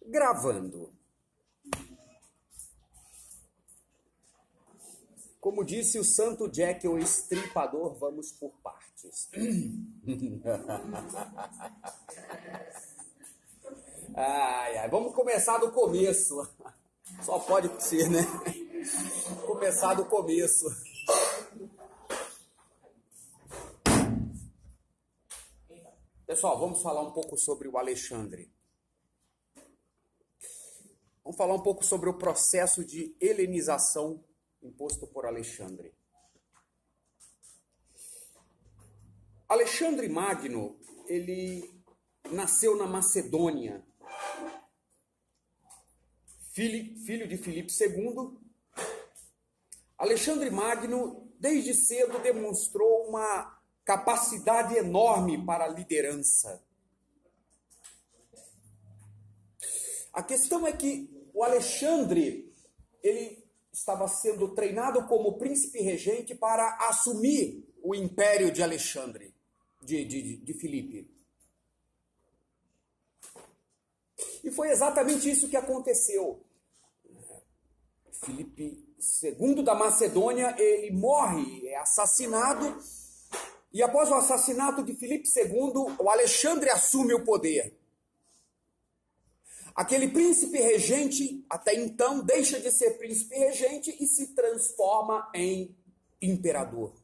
Gravando. Como disse o Santo Jack, o Estripador, vamos por partes. Vamos começar do começo. Só pode ser, né? Começar do começo. Pessoal, vamos falar um pouco sobre o Alexandre. Vamos falar um pouco sobre o processo de helenização imposto por Alexandre. Alexandre Magno, ele nasceu na Macedônia, filho de Filipe II. Alexandre Magno, desde cedo, demonstrou uma capacidade enorme para a liderança. A questão é que o Alexandre, ele estava sendo treinado como príncipe regente para assumir o império de Alexandre, de Filipe. E foi exatamente isso que aconteceu. Filipe II da Macedônia, ele morre, é assassinado, e após o assassinato de Filipe II, o Alexandre assume o poder. Aquele príncipe regente, até então, deixa de ser príncipe regente e se transforma em imperador.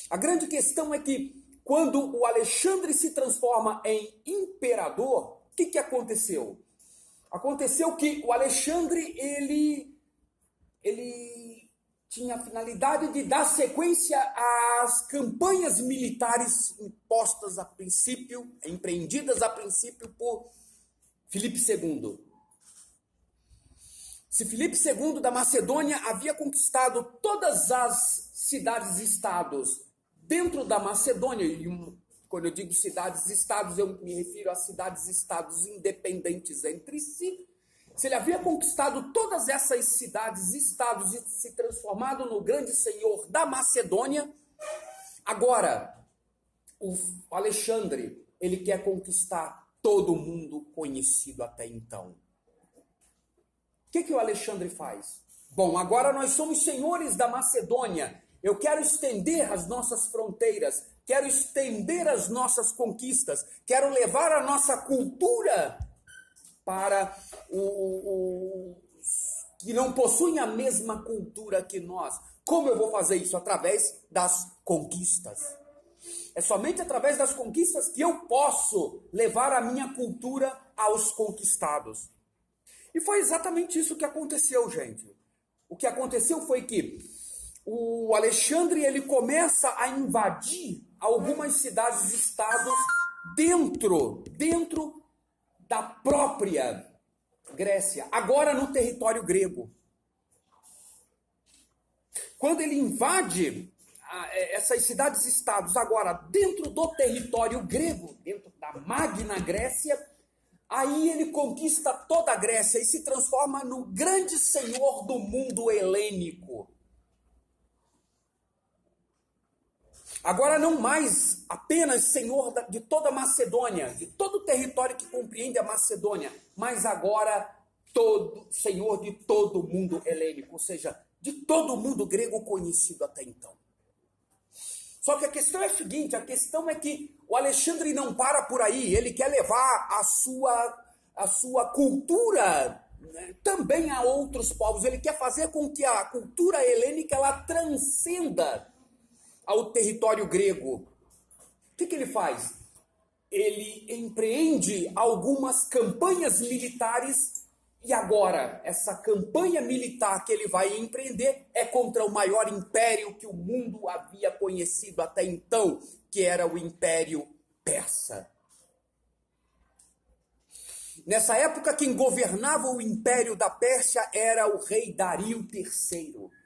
A grande questão é que, quando o Alexandre se transforma em imperador, o que aconteceu? Aconteceu que o Alexandre, ele tinha a finalidade de dar sequência às campanhas militares empreendidas a princípio por Filipe II. Se Filipe II da Macedônia havia conquistado todas as cidades-estados dentro da Macedônia, e quando eu digo cidades-estados, eu me refiro a cidades-estados independentes entre si. Se ele havia conquistado todas essas cidades-estados e se transformado no grande senhor da Macedônia, agora o Alexandre, ele quer conquistar todo mundo conhecido até então. O que o Alexandre faz? Bom, agora nós somos senhores da Macedônia. Eu quero estender as nossas fronteiras, quero estender as nossas conquistas, quero levar a nossa cultura para os que não possuem a mesma cultura que nós. Como eu vou fazer isso? Através das conquistas. É somente através das conquistas que eu posso levar a minha cultura aos conquistados. E foi exatamente isso que aconteceu, gente. O que aconteceu foi que o Alexandre, ele começa a invadir algumas cidades-estados dentro da própria Grécia, agora no território grego. Quando ele invade essas cidades-estados agora dentro do território grego, dentro da Magna Grécia, aí ele conquista toda a Grécia e se transforma no grande senhor do mundo helênico. Agora não mais apenas senhor de toda a Macedônia, de todo o território que compreende a Macedônia, mas agora senhor de todo o mundo helênico, ou seja, de todo o mundo grego conhecido até então. Só que a questão é a seguinte, a questão é que o Alexandre não para por aí, ele quer levar a sua cultura, né, também a outros povos, ele quer fazer com que a cultura helênica ela transcenda ao território grego. O que ele faz? Ele empreende algumas campanhas militares e agora essa campanha militar que ele vai empreender é contra o maior império que o mundo havia conhecido até então, que era o Império Persa. Nessa época, quem governava o Império da Pérsia era o rei Dario III.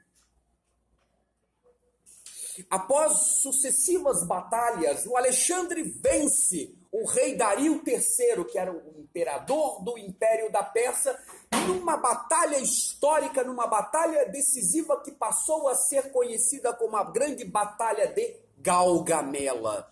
Após sucessivas batalhas, o Alexandre vence o rei Dario III, que era o imperador do Império da Pérsia, numa batalha histórica, numa batalha decisiva que passou a ser conhecida como a Grande Batalha de Gaugamela.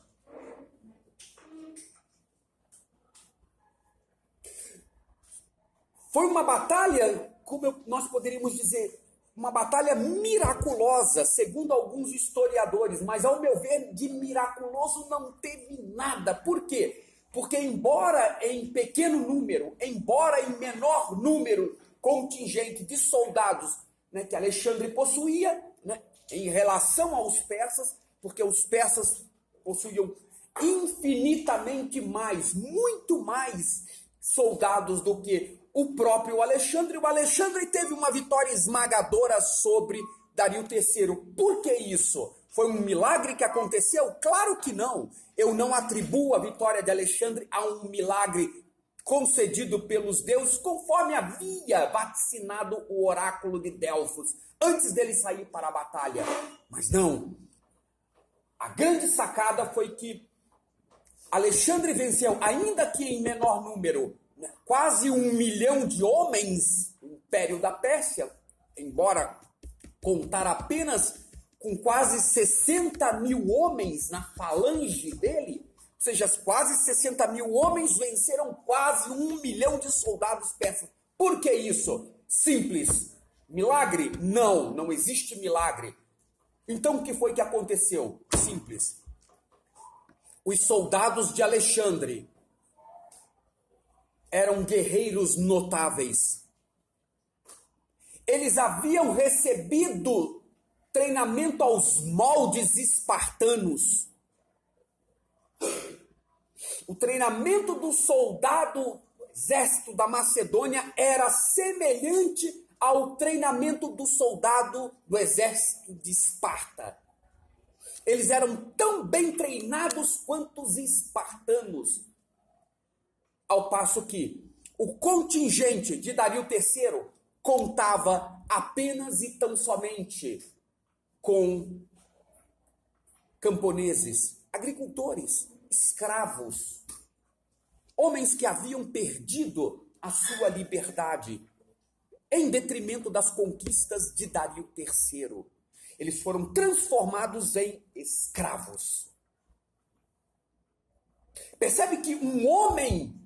Foi uma batalha, como nós poderíamos dizer, uma batalha miraculosa, segundo alguns historiadores, mas ao meu ver, de miraculoso não teve nada. Por quê? Porque embora em pequeno número, embora em menor número contingente de soldados, né, que Alexandre possuía, né, em relação aos persas, porque os persas possuíam infinitamente mais, muito mais soldados do que o próprio Alexandre. O Alexandre teve uma vitória esmagadora sobre Dario III. Por que isso? Foi um milagre que aconteceu? Claro que não. Eu não atribuo a vitória de Alexandre a um milagre concedido pelos deuses, conforme havia vaticinado o oráculo de Delfos, antes dele sair para a batalha. Mas não. A grande sacada foi que Alexandre venceu, ainda que em menor número, quase 1 milhão de homens, o Império da Pérsia, embora contar apenas com quase 60 mil homens na falange dele, ou seja, quase 60 mil homens venceram quase 1 milhão de soldados persas. Por que isso? Simples. Milagre? Não, não existe milagre. Então o que foi que aconteceu? Simples. Os soldados de Alexandre eram guerreiros notáveis. Eles haviam recebido treinamento aos moldes espartanos. O treinamento do soldado do exército da Macedônia era semelhante ao treinamento do soldado do exército de Esparta. Eles eram tão bem treinados quanto os espartanos. Ao passo que o contingente de Dario III contava apenas e tão somente com camponeses, agricultores, escravos, homens que haviam perdido a sua liberdade em detrimento das conquistas de Dario III. Eles foram transformados em escravos. Percebe que um homem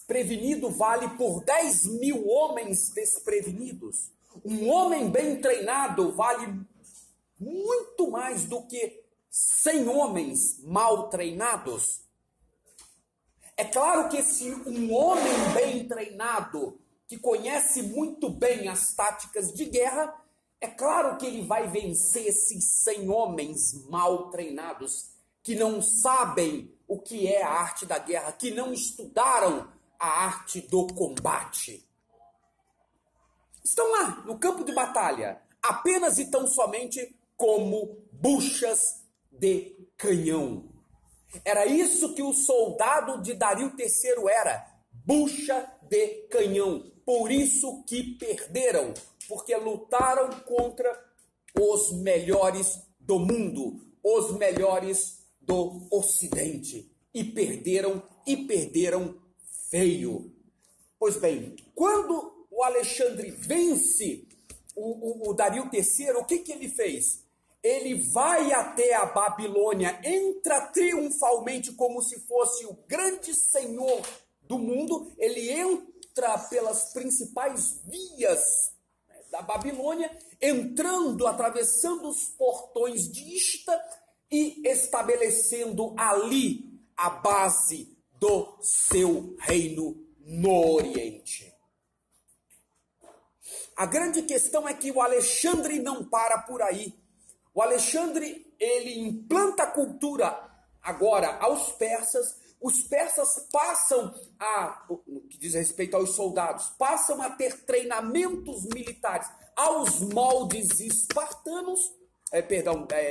prevenido vale por 10 mil homens desprevenidos. Um homem bem treinado vale muito mais do que 100 homens mal treinados. É claro que se um homem bem treinado, que conhece muito bem as táticas de guerra, é claro que ele vai vencer esses 100 homens mal treinados, que não sabem o que é a arte da guerra, que não estudaram a arte do combate. Estão lá, no campo de batalha, apenas e tão somente como buchas de canhão. Era isso que o soldado de Dario III era, bucha de canhão. Por isso que perderam, porque lutaram contra os melhores do mundo, os melhores do Ocidente. E perderam feio. Pois bem, quando o Alexandre vence o Dario III, o que ele fez? Ele vai até a Babilônia, entra triunfalmente como se fosse o grande senhor do mundo, ele entra pelas principais vias da Babilônia, entrando, atravessando os portões de Ishtar e estabelecendo ali a base do seu reino no Oriente. A grande questão é que o Alexandre não para por aí. O Alexandre, ele implanta a cultura agora aos persas. Os persas passam no que diz respeito aos soldados, passam a ter treinamentos militares aos moldes espartanos,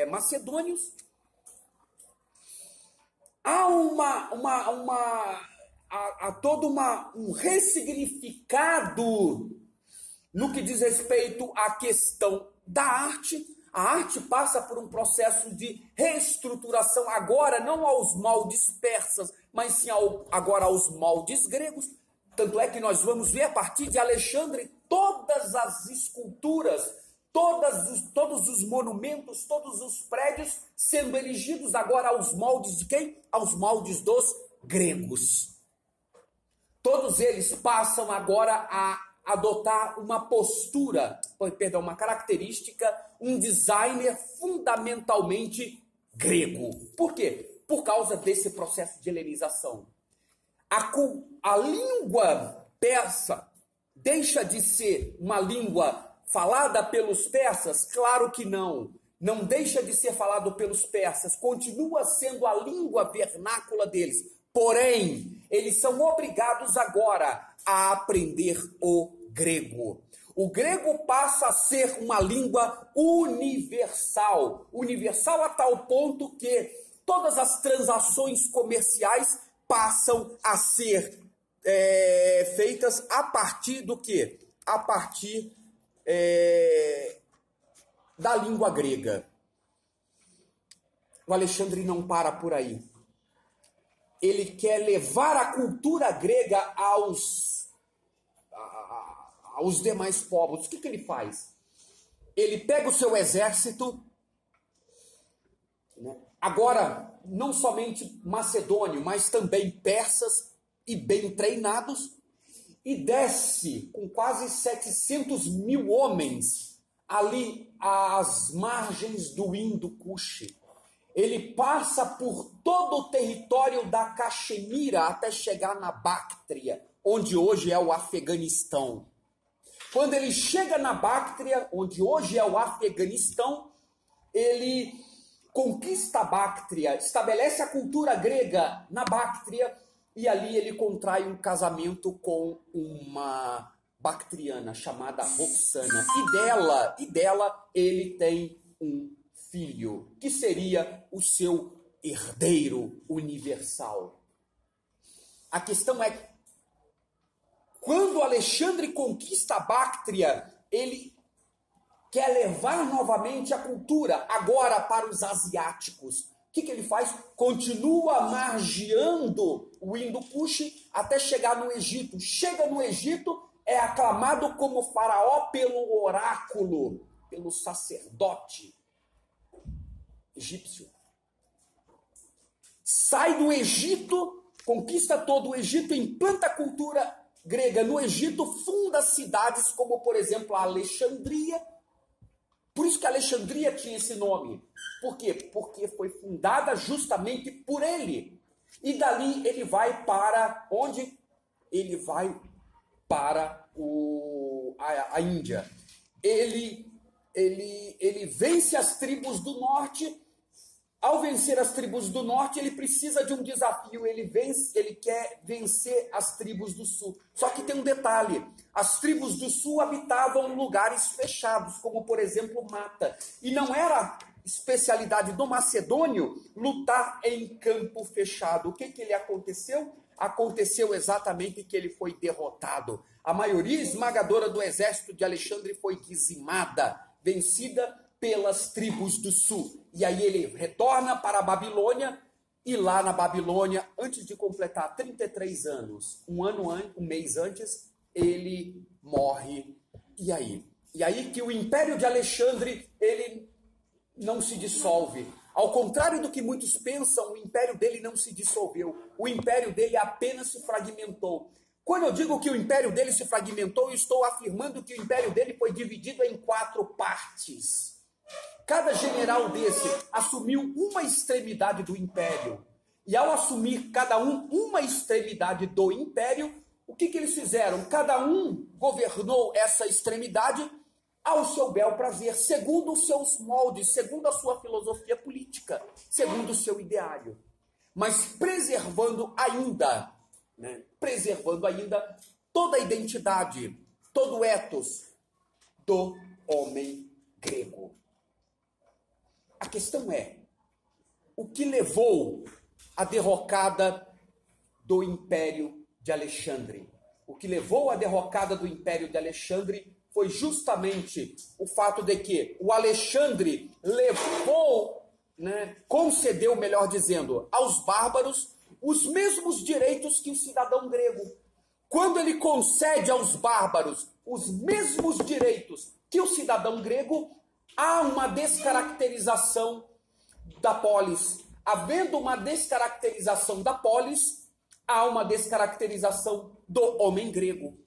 macedônios. Há todo um ressignificado no que diz respeito à questão da arte. A arte passa por um processo de reestruturação agora, não aos moldes persas, mas sim agora aos moldes gregos. Tanto é que nós vamos ver a partir de Alexandre todas as esculturas, todos os monumentos, todos os prédios sendo erigidos agora aos moldes de quem? Aos moldes dos gregos. Todos eles passam agora a adotar uma postura, perdão, uma característica, um designer fundamentalmente grego. Por quê? Por causa desse processo de helenização. A língua persa deixa de ser uma língua falada pelos persas? Claro que não. Não deixa de ser falado pelos persas. Continua sendo a língua vernácula deles. Porém, eles são obrigados agora a aprender o grego. O grego passa a ser uma língua universal. Universal a tal ponto que todas as transações comerciais passam a ser feitas a partir do quê? A partir da língua grega. O Alexandre não para por aí. Ele quer levar a cultura grega aos demais povos. O que ele faz? Ele pega o seu exército, né? Agora, não somente macedônio, mas também persas e bem treinados, e desce com quase 700 mil homens ali às margens do Indo-Kush. Ele passa por todo o território da Caxemira até chegar na Báctria, onde hoje é o Afeganistão. Quando ele chega na Báctria, onde hoje é o Afeganistão, ele conquista a Báctria, estabelece a cultura grega na Báctria, e ali ele contrai um casamento com uma bactriana chamada Roxana. E dela ele tem um filho, que seria o seu herdeiro universal. A questão é, quando Alexandre conquista a Báctria, ele quer levar novamente a cultura, agora para os asiáticos. O que ele faz? Continua margeando o Indo-Kush até chegar no Egito. Chega no Egito, é aclamado como faraó pelo oráculo, pelo sacerdote egípcio. Sai do Egito, conquista todo o Egito, implanta a cultura grega no Egito, funda cidades como, por exemplo, a Alexandria. Por isso que Alexandria tinha esse nome. Por quê? Porque foi fundada justamente por ele. E dali ele vai para onde? Ele vai para a Índia. Ele vence as tribos do norte. Ao vencer as tribos do norte, ele precisa de um desafio. Ele quer vencer as tribos do sul. Só que tem um detalhe. As tribos do sul habitavam lugares fechados, como, por exemplo, mata. E não era especialidade do macedônio lutar em campo fechado. O que lhe aconteceu? Aconteceu exatamente que ele foi derrotado. A maioria esmagadora do exército de Alexandre foi dizimada, vencida pelas tribos do sul. E aí ele retorna para a Babilônia, e lá na Babilônia, antes de completar 33 anos, um mês antes, ele morre. E aí? E aí que o Império de Alexandre, ele não se dissolve. Ao contrário do que muitos pensam, o império dele não se dissolveu. O império dele apenas se fragmentou. Quando eu digo que o império dele se fragmentou, eu estou afirmando que o império dele foi dividido em 4 partes. Cada general desse assumiu uma extremidade do império. E ao assumir cada um uma extremidade do império, o que eles fizeram? Cada um governou essa extremidade ao seu bel prazer, segundo os seus moldes, segundo a sua filosofia política, segundo o seu ideário. Mas preservando ainda toda a identidade, todo o ethos do homem grego. A questão é, o que levou à derrocada do Império de Alexandre? O que levou à derrocada do Império de Alexandre foi justamente o fato de que o Alexandre concedeu, melhor dizendo, aos bárbaros os mesmos direitos que o cidadão grego. Quando ele concede aos bárbaros os mesmos direitos que o cidadão grego, há uma descaracterização da polis. Havendo uma descaracterização da polis, há uma descaracterização do homem grego.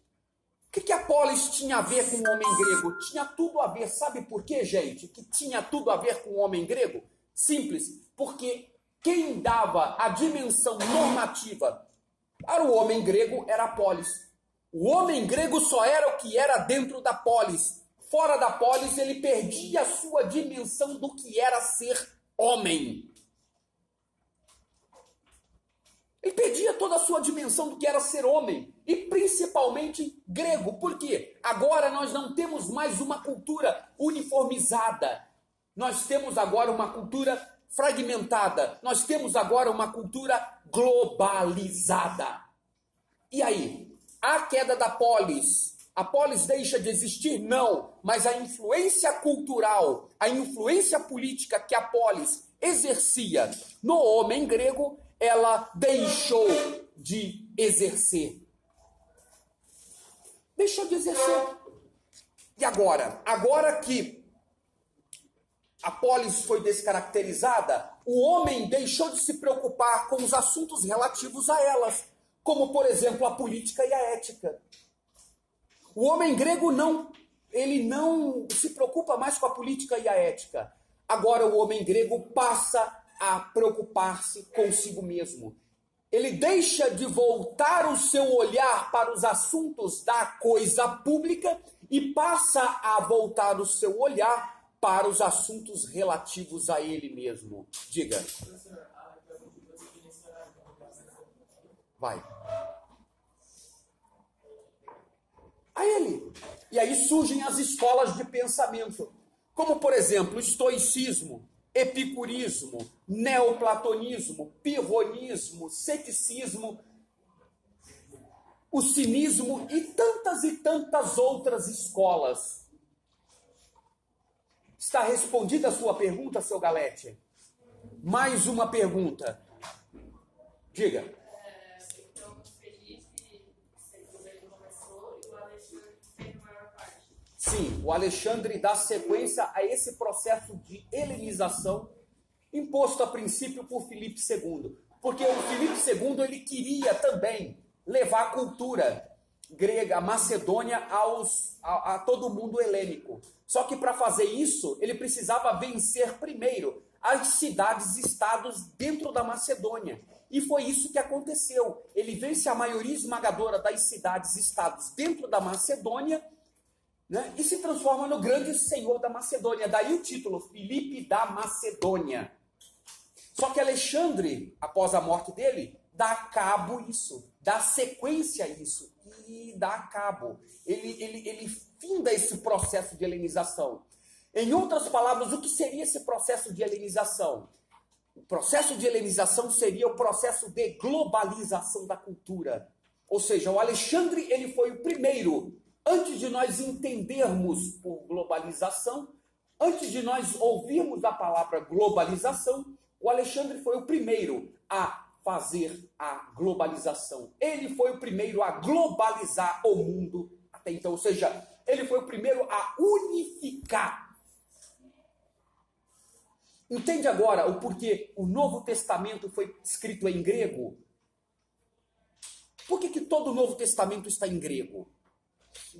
O que a polis tinha a ver com o homem grego? Tinha tudo a ver. Sabe por quê, gente? Que tinha tudo a ver com o homem grego? Simples. Porque quem dava a dimensão normativa para o homem grego era a polis. O homem grego só era o que era dentro da polis. Fora da polis, ele perdia a sua dimensão do que era ser homem. Ele perdia toda a sua dimensão do que era ser homem, e principalmente grego. Por quê? Agora nós não temos mais uma cultura uniformizada. Nós temos agora uma cultura fragmentada. Nós temos agora uma cultura globalizada. E aí? A queda da polis. A polis deixa de existir? Não. Mas a influência cultural, a influência política que a polis exercia no homem grego, ela deixou de exercer. Deixou de exercer. E agora? Agora que a polis foi descaracterizada, o homem deixou de se preocupar com os assuntos relativos a elas, como, por exemplo, a política e a ética. O homem grego ele não se preocupa mais com a política e a ética. Agora o homem grego passa a preocupar-se consigo mesmo. Ele deixa de voltar o seu olhar para os assuntos da coisa pública e passa a voltar o seu olhar para os assuntos relativos a ele mesmo. Diga. Vai. A ele. E aí surgem as escolas de pensamento, como, por exemplo, o estoicismo, epicurismo, neoplatonismo, pirronismo, ceticismo, o cinismo e tantas outras escolas. Está respondida a sua pergunta, seu Galete? Mais uma pergunta. Diga. Então, o Felipe, segundo ele começou, e o Alexandre fez a maior parte. Sim, o Alexandre dá sequência a esse processo de helenização imposto a princípio por Filipe II. Porque o Filipe II ele queria também levar a cultura grega, a Macedônia, a todo mundo helênico. Só que para fazer isso, ele precisava vencer primeiro as cidades-estados dentro da Macedônia. E foi isso que aconteceu. Ele vence a maioria esmagadora das cidades-estados dentro da Macedônia, né, e se transforma no grande senhor da Macedônia. Daí o título, Filipe da Macedônia. Só que Alexandre, após a morte dele, dá a cabo isso, dá sequência a isso, e dá a cabo. Ele finda esse processo de helenização. Em outras palavras, o que seria esse processo de helenização? O processo de helenização seria o processo de globalização da cultura. Ou seja, o Alexandre ele foi o primeiro, antes de nós entendermos por globalização, antes de nós ouvirmos a palavra globalização, o Alexandre foi o primeiro a fazer a globalização. Ele foi o primeiro a globalizar o mundo até então. Ou seja, ele foi o primeiro a unificar. Entende agora o porquê o Novo Testamento foi escrito em grego? Por que todo o Novo Testamento está em grego?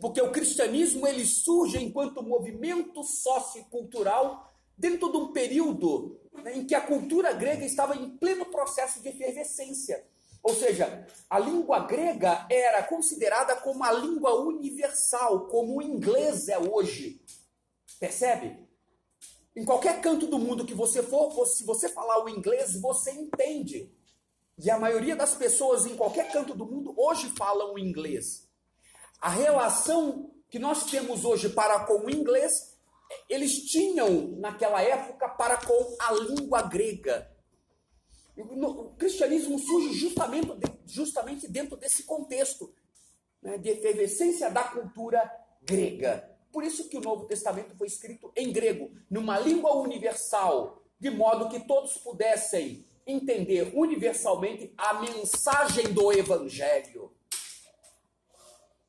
Porque o cristianismo ele surge enquanto movimento sociocultural dentro de um período, né, em que a cultura grega estava em pleno processo de efervescência. Ou seja, a língua grega era considerada como a língua universal, como o inglês é hoje. Percebe? Em qualquer canto do mundo que você for, se você falar o inglês, você entende. E a maioria das pessoas em qualquer canto do mundo hoje falam o inglês. A relação que nós temos hoje para com o inglês, eles tinham naquela época para com a língua grega. O cristianismo surge justamente dentro desse contexto, né, de efervescência da cultura grega. Por isso que o Novo Testamento foi escrito em grego, numa língua universal, de modo que todos pudessem entender universalmente a mensagem do Evangelho.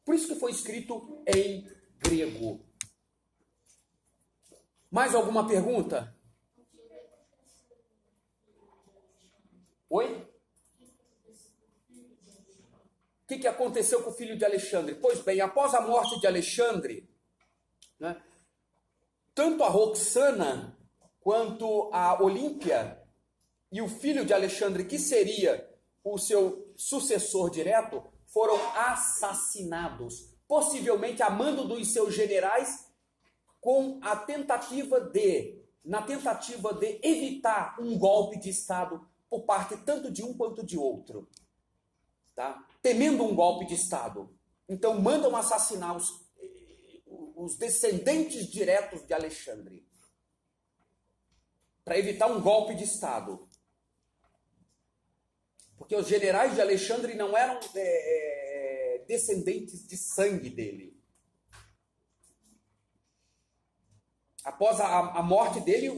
Por isso que foi escrito em grego. Mais alguma pergunta? Oi? que aconteceu com o filho de Alexandre? Pois bem, após a morte de Alexandre, né, tanto a Roxana quanto a Olímpia e o filho de Alexandre, que seria o seu sucessor direto, foram assassinados, possivelmente a mando dos seus generais, na tentativa de evitar um golpe de Estado por parte tanto de um quanto de outro, tá? Temendo um golpe de Estado. Então mandam assassinar os descendentes diretos de Alexandre, para evitar um golpe de Estado. Porque os generais de Alexandre não eram descendentes de sangue dele. Após a morte dele,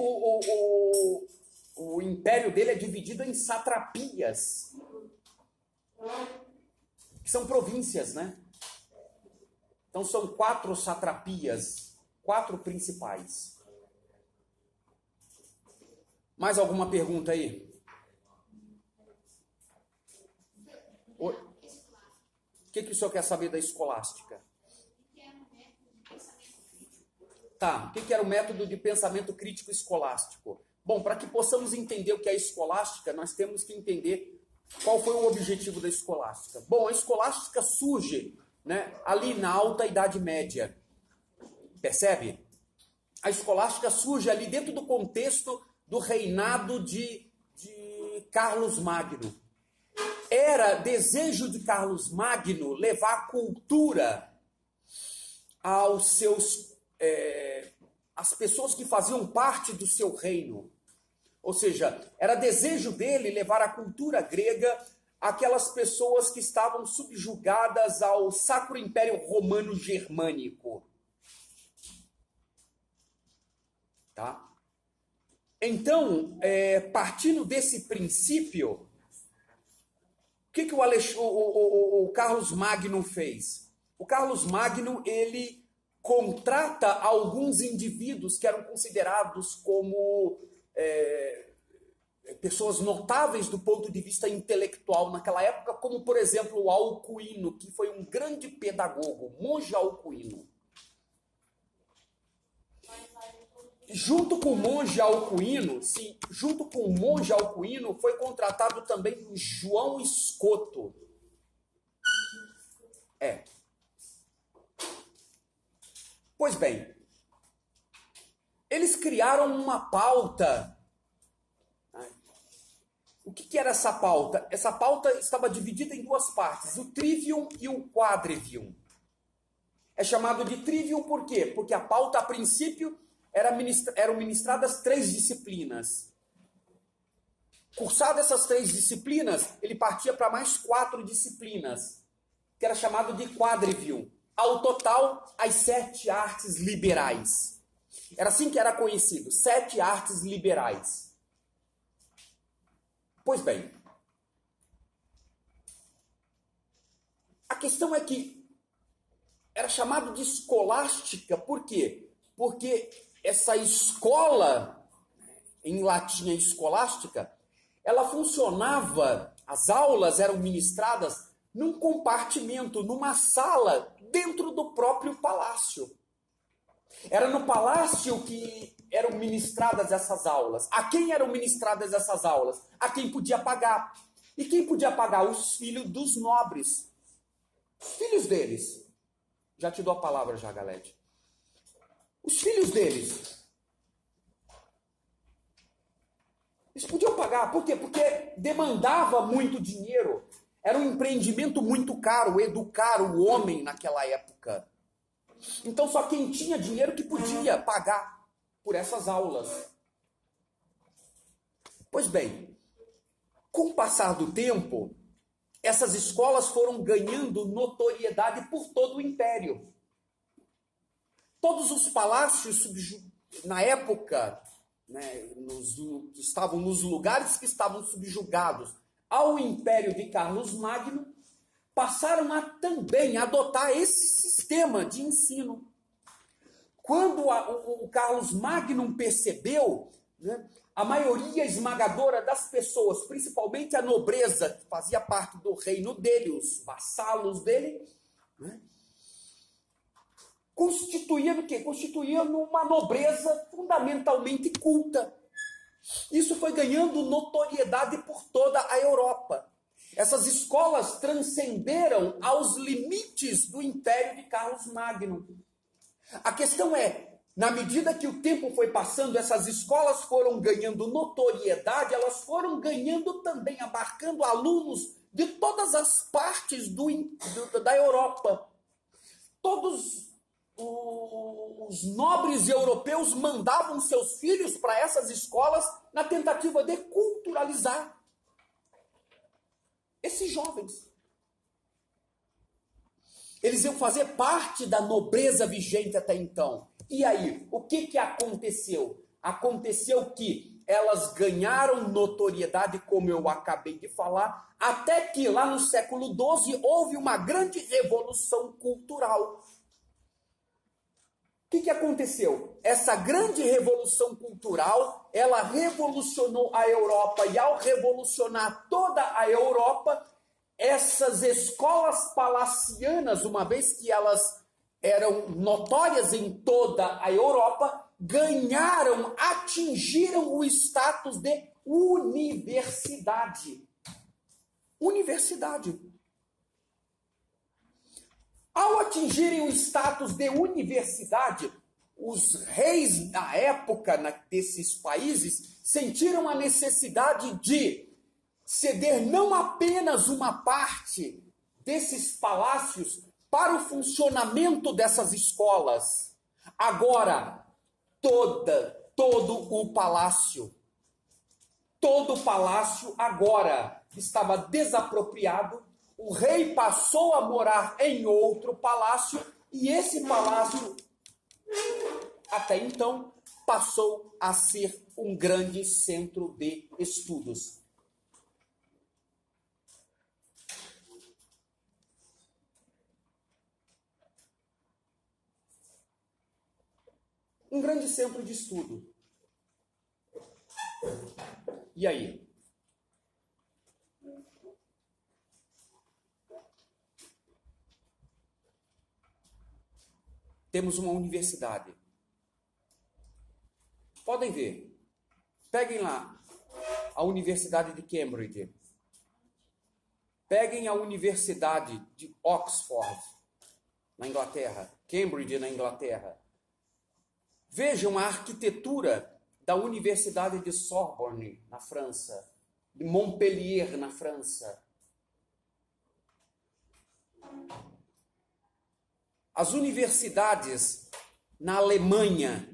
o império dele é dividido em satrapias, que são províncias, né? Então são 4 satrapias, 4 principais. Mais alguma pergunta aí? O que o senhor quer saber da escolástica? Tá, o que era o método de pensamento crítico escolástico? Bom, para que possamos entender o que é escolástica, nós temos que entender qual foi o objetivo da escolástica. Bom, a escolástica surge, né, ali na Alta Idade Média. Percebe? A escolástica surge ali dentro do contexto do reinado de Carlos Magno. Era desejo de Carlos Magno levar a cultura aos seus as pessoas que faziam parte do seu reino. Ou seja, era desejo dele levar a cultura grega àquelas pessoas que estavam subjugadas ao Sacro Império Romano Germânico. Tá? Então, partindo desse princípio, o que o Carlos Magno fez? O Carlos Magno, ele contrata alguns indivíduos que eram considerados como pessoas notáveis do ponto de vista intelectual naquela época, como, por exemplo, o Alcuino, que foi um grande pedagogo, monge Alcuino. Junto com o monge Alcuino, foi contratado também o João Escoto. Pois bem, eles criaram uma pauta. O que era essa pauta? Essa pauta estava dividida em 2 partes, o trivium e o quadrivium. É chamado de trivium por quê? Porque a pauta, a princípio, eram ministradas 3 disciplinas. Cursado essas 3 disciplinas, ele partia para mais 4 disciplinas, que era chamado de quadrivium. Ao total, as 7 artes liberais. Era assim que era conhecido, 7 artes liberais. Pois bem, a questão é que era chamado de escolástica, por quê? Porque essa escola, em latim é escolástica, ela funcionava, as aulas eram ministradas num compartimento, numa sala, dentro do próprio palácio. Era no palácio que eram ministradas essas aulas. A quem eram ministradas essas aulas? A quem podia pagar. E quem podia pagar? Os filhos dos nobres. Os filhos deles. Já te dou a palavra já, Galete. Os filhos deles. Eles podiam pagar. Por quê? Porque demandava muito dinheiro. Era um empreendimento muito caro, educar o homem naquela época. Então só quem tinha dinheiro que podia pagar por essas aulas. Pois bem, com o passar do tempo, essas escolas foram ganhando notoriedade por todo o império. Todos os palácios, na época, né, estavam nos lugares que estavam subjugados ao império de Carlos Magno, passaram a também adotar esse sistema de ensino. Quando o Carlos Magno percebeu, né, a maioria esmagadora das pessoas, principalmente a nobreza, que fazia parte do reino dele, os vassalos dele, né, constituía o quê? Constituía uma nobreza fundamentalmente culta. Isso foi ganhando notoriedade por toda a Europa. Essas escolas transcenderam aos limites do império de Carlos Magno. A questão é, na medida que o tempo foi passando, essas escolas foram ganhando notoriedade, elas foram ganhando também, abarcando alunos de todas as partes da Europa. Todos os nobres europeus mandavam seus filhos para essas escolas na tentativa de culturalizar esses jovens. Eles iam fazer parte da nobreza vigente até então. E aí, o que aconteceu? Aconteceu que elas ganharam notoriedade, como eu acabei de falar, até que lá no século XII houve uma grande revolução cultural. O que aconteceu? Essa grande revolução cultural, ela revolucionou a Europa, e ao revolucionar toda a Europa, essas escolas palacianas, uma vez que elas eram notórias em toda a Europa, ganharam, atingiram o status de universidade. Universidade. Ao atingirem o status de universidade, os reis da época desses países sentiram a necessidade de ceder não apenas uma parte desses palácios para o funcionamento dessas escolas. Agora, todo o palácio agora estava desapropriado. O rei passou a morar em outro palácio, e esse palácio, até então, passou a ser um grande centro de estudos. Um grande centro de estudo. E aí? Temos uma universidade. Podem ver. Peguem lá a Universidade de Cambridge. Peguem a Universidade de Oxford, na Inglaterra. Cambridge, na Inglaterra. Vejam a arquitetura da Universidade de Sorbonne, na França. De Montpellier, na França. As universidades na Alemanha.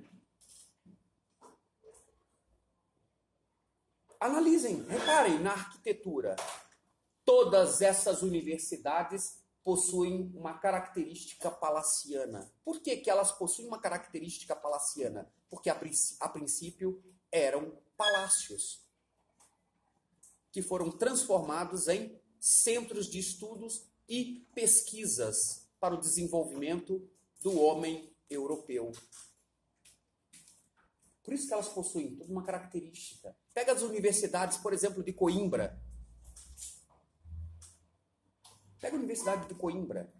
Analisem, reparem na arquitetura. Todas essas universidades possuem uma característica palaciana. Por que elas possuem uma característica palaciana? Porque a princípio eram palácios que foram transformados em centros de estudos e pesquisas para o desenvolvimento do homem europeu. Por isso que elas possuem toda uma característica. Pega as universidades, por exemplo, de Coimbra. Pega a Universidade de Coimbra.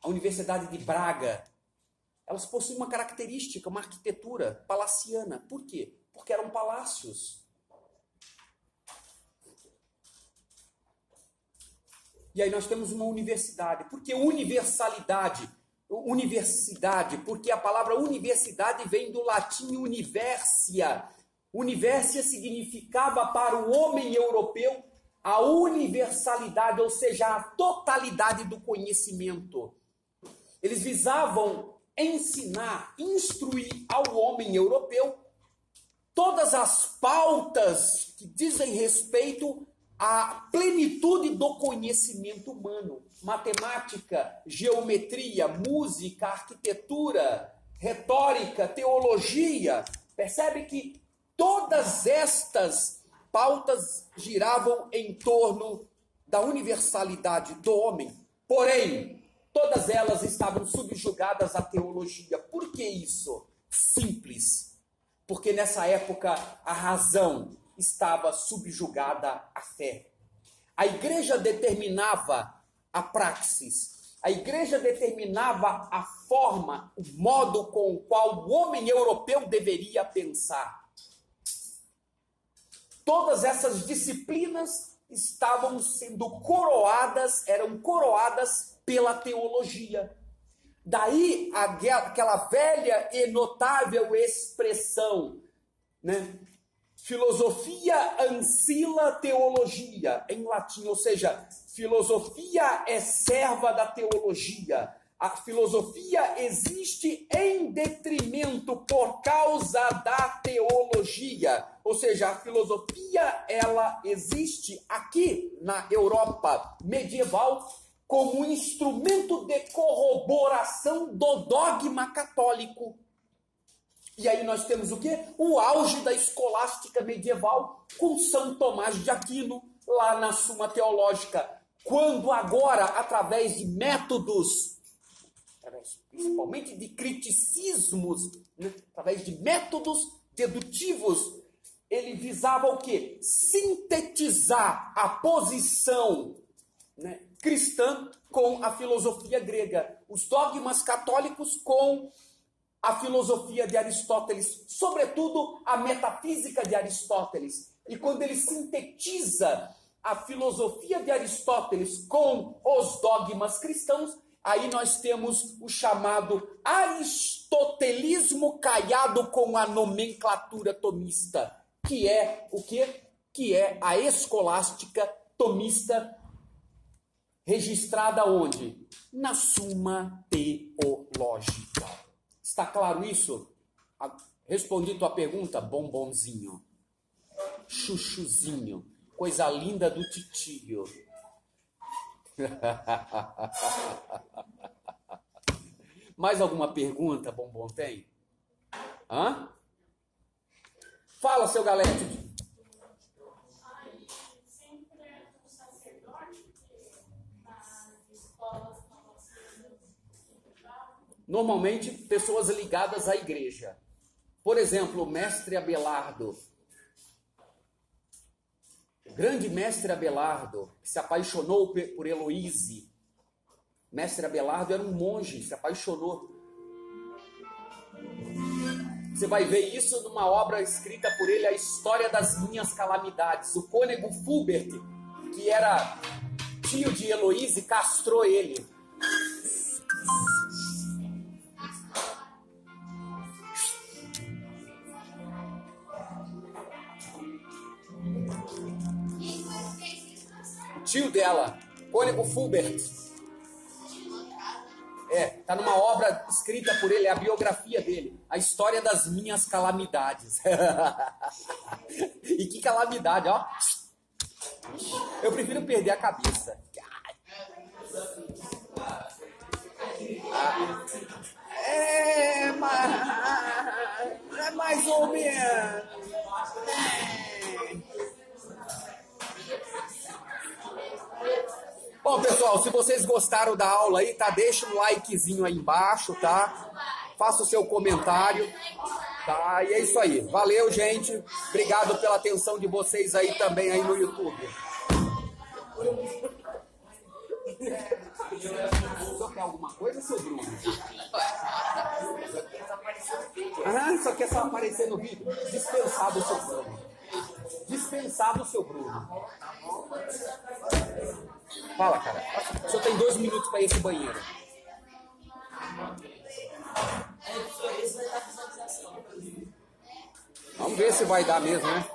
A Universidade de Braga. Elas possuem uma característica, uma arquitetura palaciana. Por quê? Porque eram palácios. E aí nós temos uma universidade. Por que universalidade? Universidade, porque a palavra universidade vem do latim universia. Universia significava para o homem europeu a universalidade, ou seja, a totalidade do conhecimento. Eles visavam ensinar, instruir ao homem europeu todas as pautas que dizem respeito à plenitude do conhecimento humano. Matemática, geometria, música, arquitetura, retórica, teologia. Percebe que todas estas pautas giravam em torno da universalidade do homem. Porém, todas elas estavam subjugadas à teologia. Por que isso? Simples. porque nessa época a razão estava subjugada à fé. A igreja determinava a praxis, a igreja determinava a forma, o modo com o qual o homem europeu deveria pensar. Todas essas disciplinas estavam sendo coroadas, eram coroadas pela teologia. Daí aquela velha e notável expressão, né? Filosofia ancilla teologia, em latim, ou seja, filosofia é serva da teologia. A filosofia existe em detrimento por causa da teologia. Ou seja, a filosofia ela existe aqui na Europa medieval como um instrumento de corroboração do dogma católico. E aí nós temos o quê? O auge da escolástica medieval com São Tomás de Aquino, lá na Suma Teológica. Quando agora, através de métodos, principalmente de criticismos, né? Através de métodos dedutivos, ele visava o quê? Sintetizar a posição, né, cristã com a filosofia grega. Os dogmas católicos com a filosofia de Aristóteles, sobretudo a metafísica de Aristóteles. E quando ele sintetiza a filosofia de Aristóteles com os dogmas cristãos, aí nós temos o chamado aristotelismo caiado com a nomenclatura tomista, que é o quê? Que é a escolástica tomista registrada onde? Na Suma Teológica. Está claro isso? Respondi tua pergunta, bombonzinho, chuchuzinho, coisa linda do titio. Mais alguma pergunta, bombom, tem? Hã? Fala, seu Galete. Normalmente, pessoas ligadas à igreja. Por exemplo, o mestre Abelardo. O grande mestre Abelardo, que se apaixonou por Heloíse. Mestre Abelardo era um monge, se apaixonou. Você vai ver isso numa obra escrita por ele, A História das Minhas Calamidades. O cônego Fulbert, que era tio de Heloíse, castrou ele. Tio dela, cônego Fulbert. Tá numa obra escrita por ele, é a biografia dele, A História das Minhas Calamidades. E que calamidade, ó. Eu prefiro perder a cabeça. É mais ou menos. Bom, pessoal, se vocês gostaram da aula aí, tá? Deixa um likezinho aí embaixo, tá? Faça o seu comentário, tá? E é isso aí. Valeu, gente. Obrigado pela atenção de vocês aí também aí no YouTube. Só quer alguma coisa, seu Bruno? Só quer só aparecer no vídeo? Dispensado o seu Bruno. Dispensado o seu Bruno. Fala, cara. O senhor tem 2 minutos para ir esse banheiro. Vamos ver se vai dar mesmo, né?